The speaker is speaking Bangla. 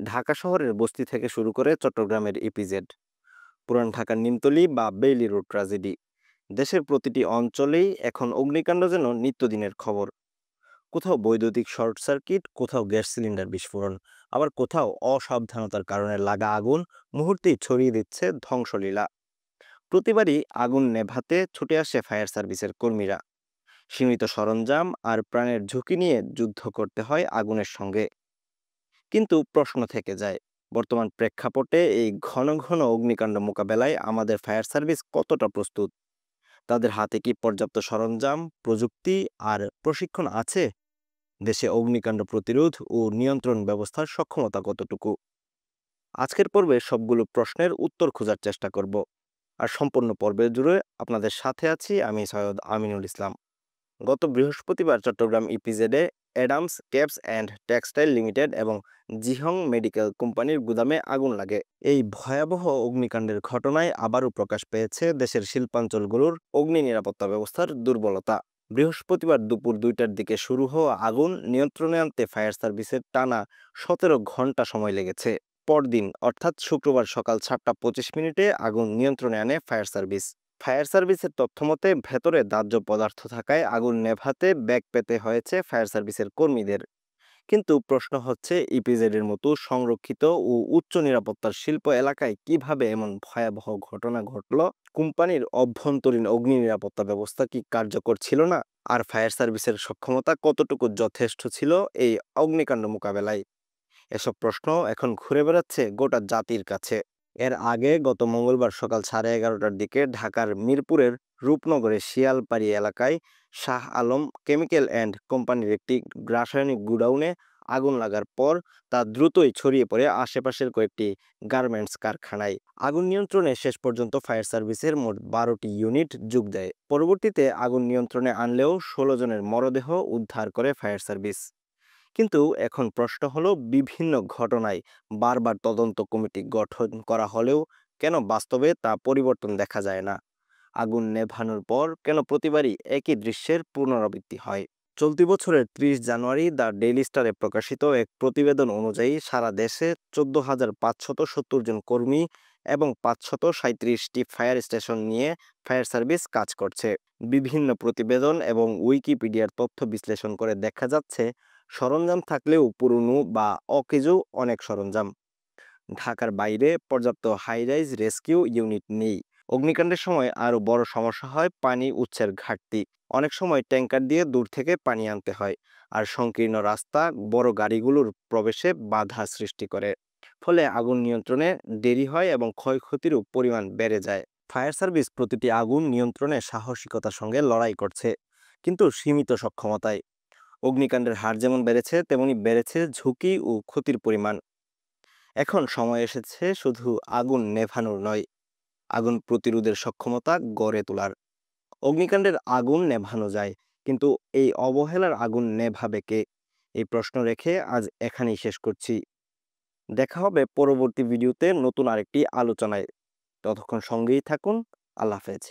ঢাকা শহরের বস্তি থেকে শুরু করে চট্টগ্রামের ইপিজেড, পুরান ঢাকার নিমতলী বা বেইলি রোড ট্র্যাজেডি, দেশের প্রতিটি অঞ্চলেই এখন অগ্নিকাণ্ড যেন নিত্যদিনের খবর। কোথাও বৈদ্যুতিক শর্ট সার্কিট, কোথাও গ্যাস সিলিন্ডার বিস্ফোরণ, আবার কোথাও অসাবধানতার কারণে লাগা আগুন মুহূর্তেই ছড়িয়ে দিচ্ছে ধ্বংসলীলা। প্রতিবারই আগুন নেভাতে ছুটে আসে ফায়ার সার্ভিসের কর্মীরা। সীমিত সরঞ্জাম আর প্রাণের ঝুঁকি নিয়ে যুদ্ধ করতে হয় আগুনের সঙ্গে। কিন্তু প্রশ্ন থেকে যায়, বর্তমান প্রেক্ষাপটে এই ঘন ঘন অগ্নিকাণ্ড মোকাবেলায় আমাদের ফায়ার সার্ভিস কতটা প্রস্তুত? তাদের হাতে কি পর্যাপ্ত সরঞ্জাম, প্রযুক্তি আর প্রশিক্ষণ আছে? দেশে অগ্নিকাণ্ড প্রতিরোধ ও নিয়ন্ত্রণ ব্যবস্থার সক্ষমতা কতটুকু? আজকের পর্বে সবগুলো প্রশ্নের উত্তর খোঁজার চেষ্টা করব। আর সম্পূর্ণ পর্বের জুড়ে আপনাদের সাথে আছি আমি সৈয়দ আমিনুল ইসলাম। গত বৃহস্পতিবার চট্টগ্রাম ইপিজেডে Adams Caps and textile limited এবং জিহং মেডিকেল কোম্পানির গুদামে আগুন লাগে। এই ভয়াবহ অগ্নিকাণ্ডের ঘটনায় আবারও প্রকাশ পেয়েছে দেশের শিল্পাঞ্চলগুলোর অগ্নি নিরাপত্তা ব্যবস্থার দুর্বলতা। বৃহস্পতিবার দুপুর 2টার দিকে শুরু হওয়া আগুন নিয়ন্ত্রণে আনতে ফায়ার সার্ভিসের টানা 17 ঘন্টা সময় লেগেছে। পরদিন অর্থাৎ শুক্রবার সকাল 7টা 25 মিনিটে আগুন নিয়ন্ত্রণে আনে ফায়ার সার্ভিস। ফায়ার সার্ভিসের তথ্যমতে ভেতরে দাহ্য পদার্থ থাকায় আগুন নেভাতে বেগ পেতে হয়েছে ফায়ার সার্ভিসের কর্মীদের। কিন্তু প্রশ্ন হচ্ছে, ইপিজেড এর মতো সংরক্ষিত ও উচ্চ নিরাপত্তার শিল্প এলাকায় কিভাবে এমন ভয়াবহ ঘটনা ঘটল? কোম্পানির অভ্যন্তরীণ অগ্নি নিরাপত্তা ব্যবস্থা কি কার্যকর ছিল না? আর ফায়ার সার্ভিসের সক্ষমতা কতটুকু যথেষ্ট ছিল এই অগ্নিকাণ্ড মোকাবেলায়? এসব প্রশ্ন এখন ঘুরে বেড়াচ্ছে গোটা জাতির কাছে। এর আগে গত মঙ্গলবার সকাল 11:30টার দিকে ঢাকার মিরপুরের রূপনগরের শিয়ালপাড়ি এলাকায় শাহ আলম কেমিক্যাল অ্যান্ড কোম্পানির একটি রাসায়নিক গুডাউনে আগুন লাগার পর তা দ্রুতই ছড়িয়ে পড়ে আশেপাশের কয়েকটি গার্মেন্টস কারখানায়। আগুন নিয়ন্ত্রণে শেষ পর্যন্ত ফায়ার সার্ভিসের মোট 12টি ইউনিট যোগ দেয়। পরবর্তীতে আগুন নিয়ন্ত্রণে আনলেও 16 জনের মরদেহ উদ্ধার করে ফায়ার সার্ভিস। কিন্তু এখন প্রশ্ন হলো, বিভিন্ন ঘটনায় বারবার তদন্ত কমিটি গঠন করা হলেও কেন বাস্তবে তা পরিবর্তন দেখা যায় না? আগুন নেভানোর পর কেন প্রতিবারই একই দৃশ্যের পুনরাবৃত্তি হয়? চলতি বছরের 30 জানুয়ারি দ্য ডেইলি স্টারে প্রকাশিত এক প্রতিবেদন অনুযায়ী সারা দেশে 14,570 জন কর্মী এবং 537টি ফায়ার স্টেশন নিয়ে ফায়ার সার্ভিস কাজ করছে। বিভিন্ন প্রতিবেদন এবং উইকিপিডিয়ার তথ্য বিশ্লেষণ করে দেখা যাচ্ছে, সরঞ্জাম থাকলেও পুরনো বা অকেজো অনেক সরঞ্জাম। ঢাকার বাইরে পর্যাপ্ত হাই রাইজ রেস্কিউ ইউনিট নেই। অগ্নিকাণ্ডের সময় আরও বড় সমস্যা হয় পানি উৎসের ঘাটতি। অনেক সময় ট্যাঙ্কার দিয়ে দূর থেকে পানি আনতে হয়, আর সংকীর্ণ রাস্তা বড় গাড়িগুলোর প্রবেশে বাধা সৃষ্টি করে। ফলে আগুন নিয়ন্ত্রণে দেরি হয় এবং ক্ষয়ক্ষতিরও পরিমাণ বেড়ে যায়। ফায়ার সার্ভিস প্রতিটি আগুন নিয়ন্ত্রণে সাহসিকতার সঙ্গে লড়াই করছে, কিন্তু সীমিত সক্ষমতায়। অগ্নিকাণ্ডের হার যেমন বেড়েছে, তেমনি বেড়েছে ঝুঁকি ও ক্ষতির পরিমাণ। এখন সময় এসেছে শুধু আগুন নেভানোর নয়, আগুন প্রতিরোধের সক্ষমতা গড়ে তোলার। অগ্নিকাণ্ডের আগুন নেভানো যায়, কিন্তু এই অবহেলার আগুন নেভাবে কে? এই প্রশ্ন রেখে আজ এখানেই শেষ করছি। দেখা হবে পরবর্তী ভিডিওতে নতুন আরেকটি আলোচনায়। ততক্ষণ সঙ্গেই থাকুন। আল্লাহ হাফেজ।